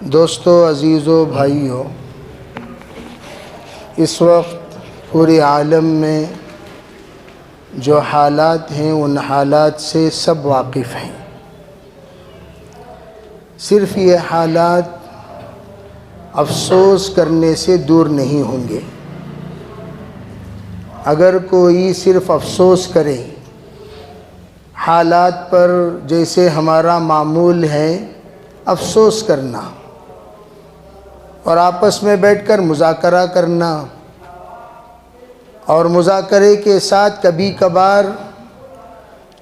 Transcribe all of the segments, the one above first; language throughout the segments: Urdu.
دوستو، عزیزو، بھائیو، اس وقت پورے عالم میں جو حالات ہیں ان حالات سے سب واقف ہیں۔ صرف یہ حالات افسوس کرنے سے دور نہیں ہوں گے۔ اگر کوئی صرف افسوس کرے حالات پر، جیسے ہمارا معمول ہے افسوس کرنا اور آپس میں بیٹھ کر مذاکرہ کرنا، اور مذاکرے کے ساتھ کبھی کبھار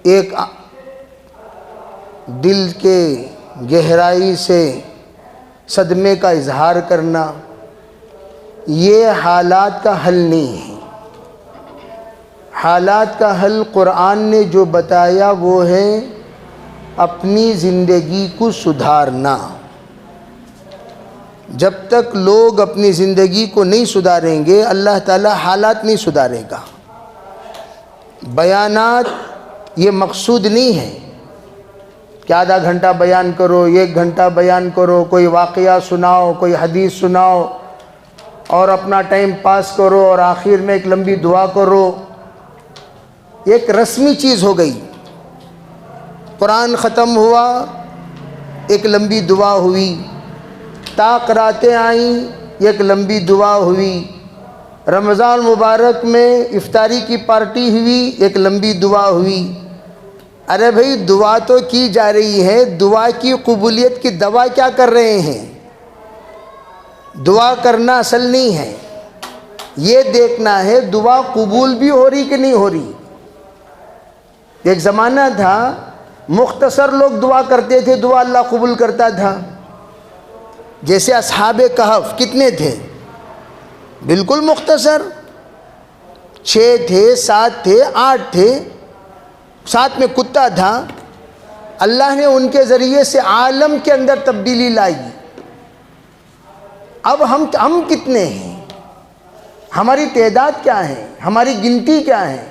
ایک دل کے گہرائی سے صدمے کا اظہار کرنا، یہ حالات کا حل نہیں ہے۔ حالات کا حل قرآن نے جو بتایا وہ ہے اپنی زندگی کو سدھارنا۔ جب تک لوگ اپنی زندگی کو نہیں سدھاریں گے اللہ تعالی حالات نہیں سدھارے گا۔ بیانات یہ مقصود نہیں ہے کہ آدھا گھنٹہ بیان کرو، 1 گھنٹہ بیان کرو، کوئی واقعہ سناؤ، کوئی حدیث سناؤ اور اپنا ٹائم پاس کرو اور آخر میں ایک لمبی دعا کرو۔ ایک رسمی چیز ہو گئی۔ قرآن ختم ہوا، ایک لمبی دعا ہوئی، راتیں آئیں، ایک لمبی دعا ہوئی، رمضان مبارک میں افطاری کی پارٹی ہوئی، ایک لمبی دعا ہوئی۔ ارے بھئی دعا تو کی جا رہی ہے، دعا کی قبولیت کی دوا کیا کر رہے ہیں؟ دعا کرنا اصل نہیں ہے، یہ دیکھنا ہے دعا قبول بھی ہو رہی کہ نہیں ہو رہی۔ ایک زمانہ تھا مختصر لوگ دعا کرتے تھے، دعا اللہ قبول کرتا تھا۔ جیسے اصحاب کہف کتنے تھے؟ بالکل مختصر، 6 تھے، 7 تھے، 8 تھے، ساتھ میں کتا تھا۔ اللہ نے ان کے ذریعے سے عالم کے اندر تبدیلی لائی۔ اب ہم کتنے ہیں؟ ہماری تعداد کیا ہے؟ ہماری گنتی کیا ہے؟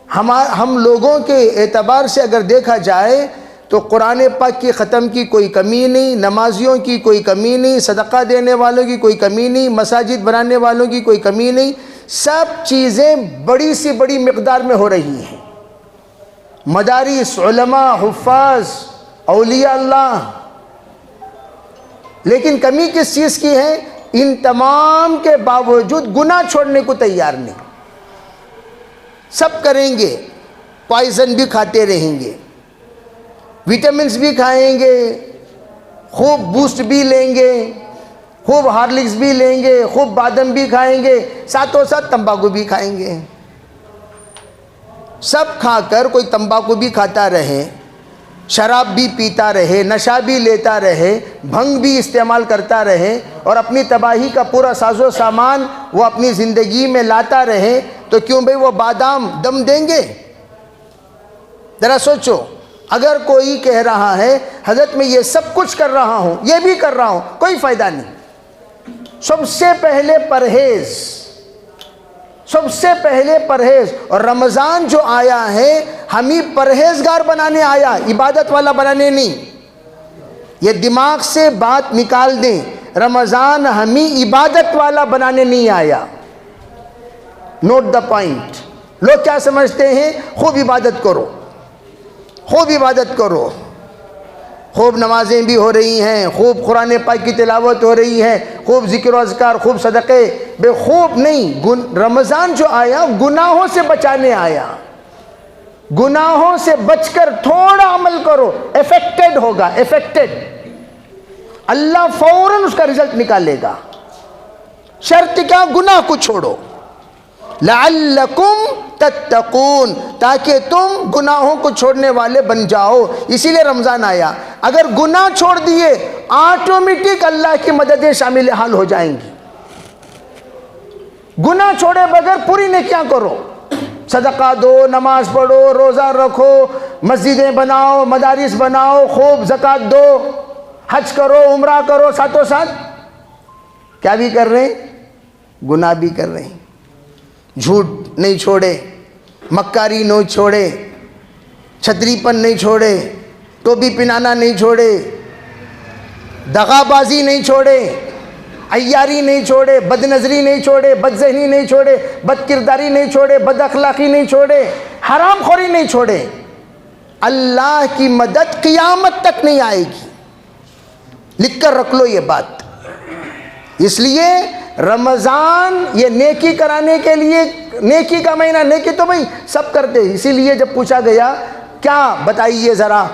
ہم لوگوں کے اعتبار سے اگر دیکھا جائے تو قرآن پاک کی ختم کی کوئی کمی نہیں، نمازیوں کی کوئی کمی نہیں، صدقہ دینے والوں کی کوئی کمی نہیں، مساجد بنانے والوں کی کوئی کمی نہیں۔ سب چیزیں بڑی سی بڑی مقدار میں ہو رہی ہیں۔ مدارس، علماء، حفاظ، اولیاء اللہ، لیکن کمی کس چیز کی ہے؟ ان تمام کے باوجود گناہ چھوڑنے کو تیار نہیں۔ سب کریں گے، پوائزن بھی کھاتے رہیں گے، وٹامنز بھی کھائیں گے، خوب بوسٹ بھی لیں گے، خوب ہارلکس بھی لیں گے، خوب بادام بھی کھائیں گے، ساتھوں ساتھ تمباکو بھی کھائیں گے۔ سب کھا کر کوئی تمباکو بھی کھاتا رہے، شراب بھی پیتا رہے، نشہ بھی لیتا رہے، بھنگ بھی استعمال کرتا رہے اور اپنی تباہی کا پورا ساز و سامان وہ اپنی زندگی میں لاتا رہے، تو کیوں بھئی وہ بادام دم دیں گے؟ ذرا سوچو، اگر کوئی کہہ رہا ہے حضرت میں یہ سب کچھ کر رہا ہوں، یہ بھی کر رہا ہوں، کوئی فائدہ نہیں۔ سب سے پہلے پرہیز، سب سے پہلے پرہیز۔ اور رمضان جو آیا ہے ہمیں پرہیزگار بنانے آیا، عبادت والا بنانے نہیں۔ یہ دماغ سے بات نکال دیں، رمضان ہمیں عبادت والا بنانے نہیں آیا۔ Note the point. لوگ کیا سمجھتے ہیں؟ خوب عبادت کرو، خوب عبادت کرو، خوب نمازیں بھی ہو رہی ہیں، خوب قرآن پاک کی تلاوت ہو رہی ہے، خوب ذکر و اذکار، خوب صدقے۔ بے خوب نہیں، رمضان جو آیا گناہوں سے بچانے آیا۔ گناہوں سے بچ کر تھوڑا عمل کرو، افیکٹڈ ہوگا، افیکٹڈ۔ اللہ فوراً اس کا رزلٹ نکالے گا۔ شرط کیا؟ گناہ کو چھوڑو، لعلکم تتقون، تاکہ تم گناہوں کو چھوڑنے والے بن جاؤ۔ اسی لیے رمضان آیا۔ اگر گناہ چھوڑ دیے آٹومیٹک اللہ کی مددیں شامل حال ہو جائیں گی۔ گناہ چھوڑے بغیر پوری نیکیاں کرو، صدقہ دو، نماز پڑھو، روزہ رکھو، مسجدیں بناؤ، مدارس بناؤ، خوب زکوٰۃ دو، حج کرو، عمرہ کرو، ساتھوں ساتھ کیا بھی کر رہے ہیں؟ گناہ بھی کر رہے ہیں۔ جھوٹ نہیں چھوڑے، مکاری نہیں چھوڑے، چھتری پن نہیں چھوڑے، ٹوپی پہنانا نہیں چھوڑے، دغا بازی نہیں چھوڑے، عیاری نہیں چھوڑے، بد نظری نہیں چھوڑے، بد ذہنی نہیں چھوڑے، بد کرداری نہیں چھوڑے، بد اخلاقی نہیں چھوڑے، حرام خوری نہیں چھوڑے، اللہ کی مدد قیامت تک نہیں آئے گی۔ لکھ کر رکھ لو یہ بات۔ اس لیے رمضان یہ نیکی کرانے کے لیے، نیکی کا مہینہ، نیکی تو بھائی سب کرتے ہیں، اسی لیے جب پوچھا گیا کیا بتائیے ذرا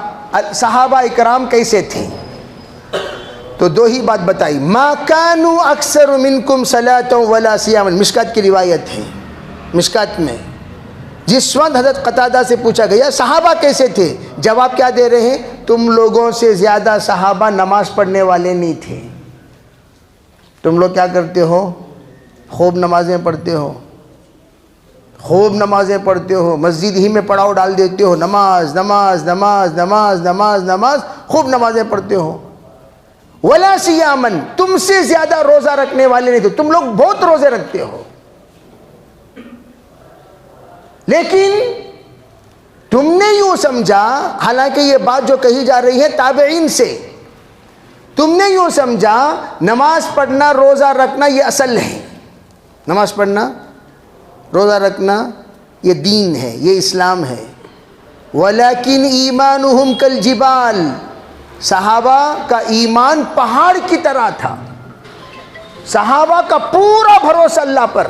صحابہ اکرام کیسے تھے، تو دو ہی بات بتائی، ما کانوا اکثر منکم صلاۃ ولا صیاما، مشکات کی روایت ہے، مشکات میں جس وقت حضرت قتادہ سے پوچھا گیا صحابہ کیسے تھے، جواب کیا دے رہے ہیں، تم لوگوں سے زیادہ صحابہ نماز پڑھنے والے نہیں تھے، تم لوگ کیا کرتے ہو، خوب نمازیں پڑھتے ہو، خوب نمازیں پڑھتے ہو، مسجد ہی میں پڑاؤ ڈال دیتے ہو، نماز نماز نماز نماز نماز نماز، خوب نمازیں پڑھتے ہو، ولا صیامن، تم سے زیادہ روزہ رکھنے والے نہیں تھے، تم لوگ بہت روزے رکھتے ہو، لیکن تم نے یوں سمجھا، حالانکہ یہ بات جو کہی جا رہی ہے تابعین سے، تم نے یوں سمجھا نماز پڑھنا روزہ رکھنا یہ اصل ہے، نماز پڑھنا روزہ رکھنا یہ دین ہے، یہ اسلام ہے، ولیکن ایمانہم کالجبال، صحابہ کا ایمان پہاڑ کی طرح تھا، صحابہ کا پورا بھروسہ اللہ پر،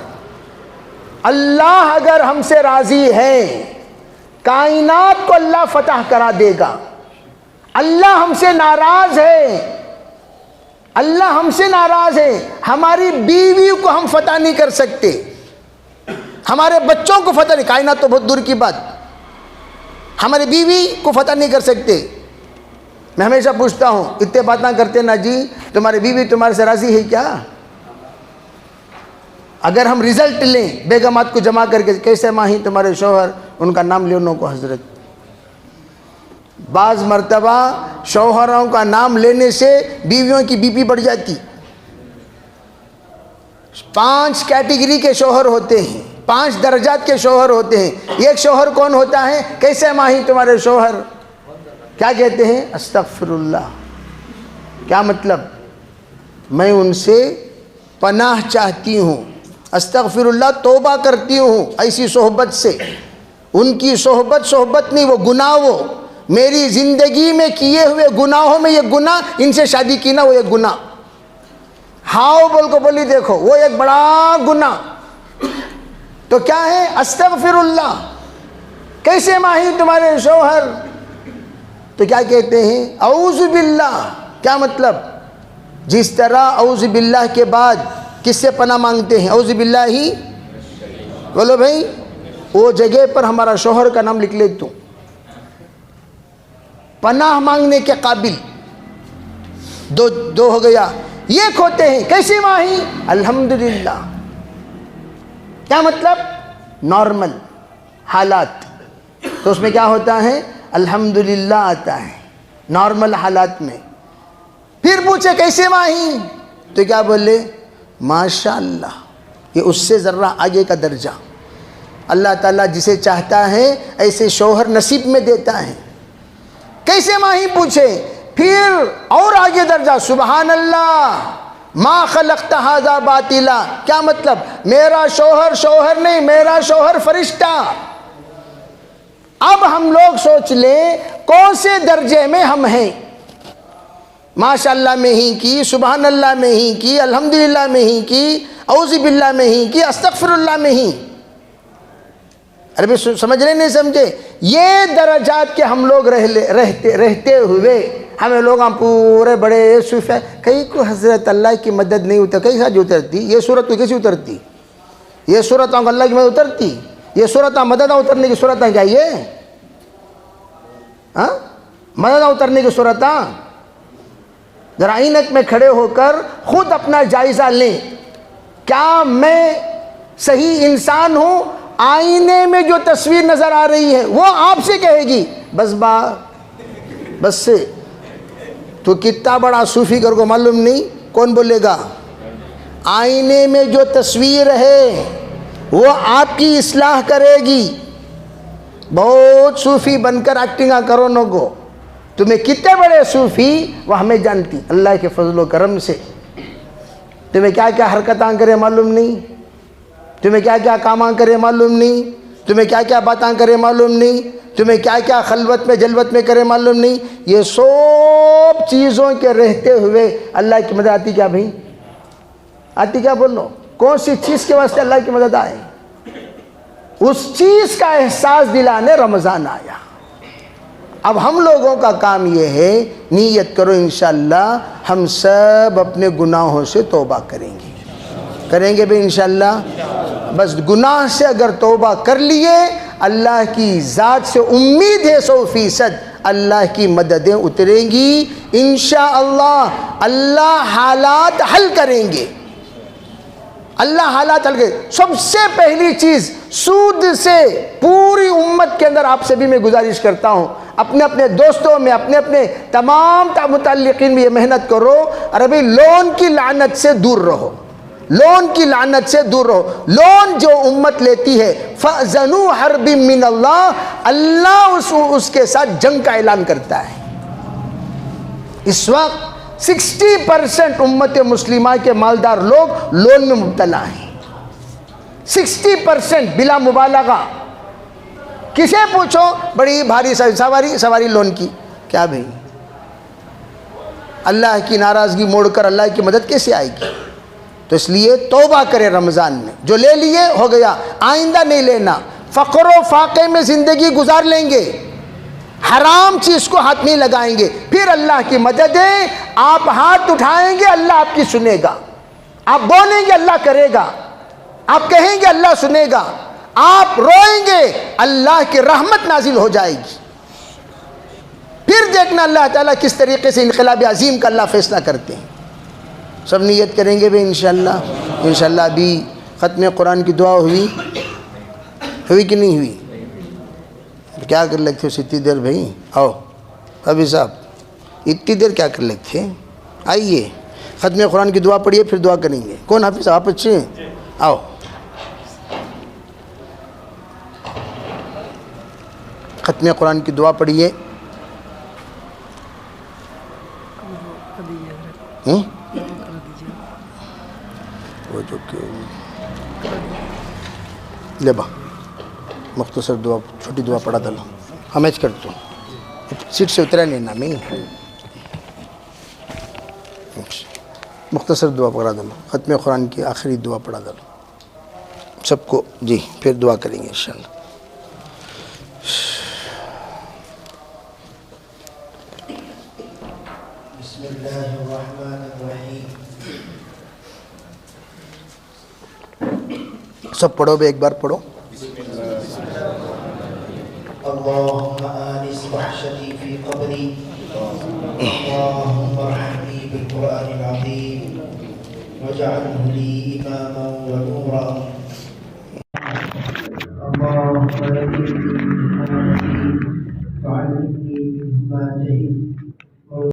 اللہ اگر ہم سے راضی ہے کائنات کو اللہ فتح کرا دے گا، اللہ ہم سے ناراض ہے، اللہ ہم سے ناراض ہے، ہماری بیوی کو ہم فتح نہیں کر سکتے، ہمارے بچوں کو فتح نہیں، کائنات تو بہت دور کی بات، ہماری بیوی کو فتح نہیں کر سکتے۔ میں ہمیشہ پوچھتا ہوں اتنے بات نہ کرتے نا جی، تمہاری بیوی تمہارے سے راضی ہے کیا؟ اگر ہم رزلٹ لیں بیگمات کو جمع کر کے، کیسے ماہی تمہارے شوہر، ان کا نام لینے کو حضرت، بعض مرتبہ شوہروں کا نام لینے سے بیویوں کی بی پی بڑھ جاتی، 5 کیٹیگری کے شوہر ہوتے ہیں، 5 درجات کے شوہر ہوتے ہیں، ایک شوہر کون ہوتا ہے، کیسے ماہی تمہارے شوہر، کیا کہتے ہیں، استغفر اللہ، کیا مطلب، میں ان سے پناہ چاہتی ہوں، استغفر اللہ، توبہ کرتی ہوں ایسی صحبت سے، ان کی صحبت نہیں، وہ گناہ، وہ میری زندگی میں کیے ہوئے گناہوں میں یہ گناہ، ان سے شادی کی نا وہ ایک گناہ، ہاؤ بول کو بولی دیکھو وہ ایک بڑا گناہ، تو کیا ہے، استغفر اللہ، کیسے ماہی تمہارے شوہر، تو کیا کہتے ہیں، اعوذ باللہ، کیا مطلب، جس طرح اعوذ باللہ کے بعد کس سے پناہ مانگتے ہیں، اعوذ باللہ ہی، بولو بھائی، وہ جگہ پر ہمارا شوہر کا نام لکھ لے تو پناہ مانگنے کے قابل، دو ہو گیا، ایک ہوتے ہیں کیسے ماہی، الحمدللہ، کیا مطلب، نارمل حالات، تو اس میں کیا ہوتا ہے، الحمدللہ آتا ہے نارمل حالات میں، پھر پوچھے کیسے ماہی، تو کیا بولے، ماشاءاللہ، یہ اس سے ذرہ آگے کا درجہ، اللہ تعالیٰ جسے چاہتا ہے ایسے شوہر نصیب میں دیتا ہے، کیسے ماہی پوچھے، پھر اور آگے درجہ، سبحان اللہ، ما خلقت ھذا باطلا، کیا مطلب، میرا شوہر نہیں، میرا شوہر فرشتہ، اب ہم لوگ سوچ لیں کون سے درجے میں ہم ہیں، ماشاءاللہ میں ہی کی، سبحان اللہ میں ہی کی، الحمدللہ میں ہی کی، اعوذ باللہ میں ہی کی، استغفر اللہ میں ہی، عربی سمجھ رہے نہیں سمجھے، یہ درجات کے ہم لوگ رہتے ہوئے ہمیں لوگ ہم پورے بڑے صوفی، کئی کو حضرت اللہ کی مدد نہیں اتر، کیسا جو اترتی، یہ صورت تو کیسی اترتی، یہ صورت اللہ کی مدد اترتی، یہ صورت مدد اترنے کی صورت کیا یہ، مدد اترنے کی صورت، ذرا عینک میں کھڑے ہو کر خود اپنا جائزہ لیں، کیا میں صحیح انسان ہوں، آئینے میں جو تصویر نظر آ رہی ہے وہ آپ سے کہے گی، بس سے، تو کتنا بڑا صوفی کر کو معلوم نہیں، کون بولے گا، آئینے میں جو تصویر ہے وہ آپ کی اصلاح کرے گی، بہت صوفی بن کر ایکٹنگاں کرو نو گو، تمہیں کتنے بڑے صوفی وہ ہمیں جانتی، اللہ کے فضل و کرم سے تمہیں کیا کیا حرکتاں کرے معلوم نہیں، تمہیں کیا کیا کاماں کرے معلوم نہیں، تمہیں کیا کیا باتاں کرے معلوم نہیں، تمہیں کیا کیا خلوت میں جلوت میں کرے معلوم نہیں۔ یہ سب چیزوں کے رہتے ہوئے اللہ کی مدد آتی کیا بھائی؟ آتی کیا؟ بولو کون سی چیز کے واسطے اللہ کی مدد آئے؟ اس چیز کا احساس دلانے رمضان آیا۔ اب ہم لوگوں کا کام یہ ہے، نیت کرو انشاءاللہ ہم سب اپنے گناہوں سے توبہ کریں گے بھی انشاءاللہ۔ بس گناہ سے اگر توبہ کر لیے، اللہ کی ذات سے امید ہے 100% اللہ کی مددیں اتریں گی انشاءاللہ۔ اللہ حالات حل کریں گے، اللہ حالات حل کریں گے۔ سب سے پہلی چیز سود سے پوری امت کے اندر آپ سے بھی میں گزارش کرتا ہوں، اپنے اپنے دوستوں میں، اپنے اپنے تمام متعلقین میں یہ محنت کرو، عربی لون کی لعنت سے دور رہو، لون کی لعنت سے دور رہو۔ لون جو امت لیتی ہے، فَأْذَنُوا حَرْبٍ مِّنَ اللَّهِ، اللہ اس کے ساتھ جنگ کا اعلان کرتا ہے۔ اس وقت 60% امت مسلمہ کے مالدار لوگ لون میں مبتلا ہیں، 60% بلا مبالغہ۔ کسے پوچھو بڑی بھاری سواری لون کی، کیا بھئی اللہ کی ناراضگی موڑ کر اللہ کی مدد کیسے آئے گی؟ تو اس لیے توبہ کرے رمضان میں، جو لے لیے ہو گیا، آئندہ نہیں لینا۔ فقر و فاقے میں زندگی گزار لیں گے، حرام چیز کو ہاتھ نہیں لگائیں گے، پھر اللہ کی مدد ہے۔ آپ ہاتھ اٹھائیں گے اللہ آپ کی سنے گا، آپ بولیں گے اللہ کرے گا، آپ کہیں گے اللہ سنے گا، آپ روئیں گے اللہ کی رحمت نازل ہو جائے گی۔ پھر دیکھنا اللہ تعالیٰ کس طریقے سے انقلاب عظیم کا اللہ فیصلہ کرتے ہیں۔ سب نیت کریں گے بھی انشاءاللہ۔ انشاءاللہ ابھی ختم قرآن کی دعا ہوئی کہ نہیں ہوئی؟ کیا کر لگتے ہو اتنی دیر بھائی؟ آؤ ابھی صاحب، اتنی دیر کیا کر لگتے ہیں؟ آئیے ختم قرآن کی دعا پڑھیے، پھر دعا کریں گے۔ کون حافظ؟ آپ اچھے ہیں، آؤ ختم قرآن کی دعا پڑھیے۔ وہ جو کہ لے با مختصر دعا، چھوٹی دعا پڑھا دلو، ہمیج کرتا ہوں، سیٹ سے اترا نہیں نا، میں مختصر دعا پڑھا دلو، ختم قرآن کی آخری دعا پڑھا دلو سب کو جی، پھر دعا کریں گے انشاءاللہ۔ بسم اللہ الرحمن الرحیم۔ سب پڑھو بے، ایک بار پڑھو۔ اللہم آنس وحشتی فی قبری، اللہم ارحمنی بالقرآن العظیم واجعلہ لی اماما ونورا، اللہم ردنی وعلمنی ما جہل